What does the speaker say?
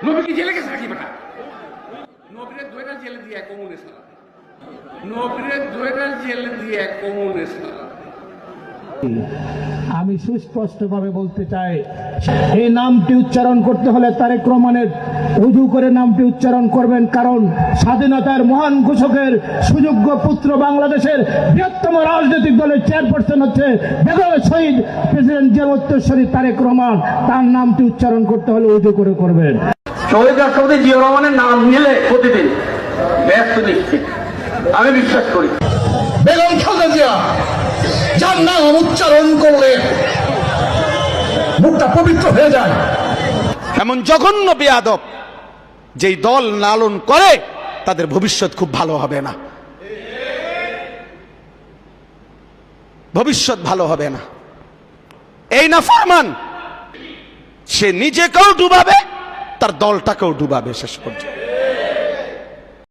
নবীকে জেলে গেছে নাকি বেটা? নবীরে ধরে জেলে দিয়ে কমুনে সারা, নবীরে ধরে জেলে দিয়ে কমুনে সারা। আমি সুস্পষ্টভাবে বলতে চাই, এই নামটি উচ্চারণ করতে হলে তারেক রহমানের উজু করে নামটি উচ্চারণ করবেন, কারণ স্বাধীনতার মহান ঘোষকের সুযোগ্য পুত্র, বাংলাদেশের বৃহত্তম রাজনৈতিক দলের চেয়ারপারসন হচ্ছে বেগম শহীদ প্রেসিডেন্ট জিয়াউর রহমান তারেক রহমান। তার নামটি উচ্চারণ করতে হলে উজু করে করবেন। শহীদ রাষ্ট্রপতি জিয়াউর রহমানের নাম নিলে প্রতিদিন ব্যস্ত নিশ্চিত, আমি বিশ্বাস করি। বেগম খালেদা জিয়া যার নাম উচ্চারণ করলে মুখটা পবিত্র হয়ে যায়, এমন জঘন্য বেয়াদব যেই দল লালন করে তাদের ভবিষ্যৎ খুব ভালো হবে না, ভবিষ্যৎ ভালো হবে না। এই না ফরমান, সে নিজেকেও ডুবাবে, তার দলটাকেও ডুবাবে শেষ পর্যন্ত।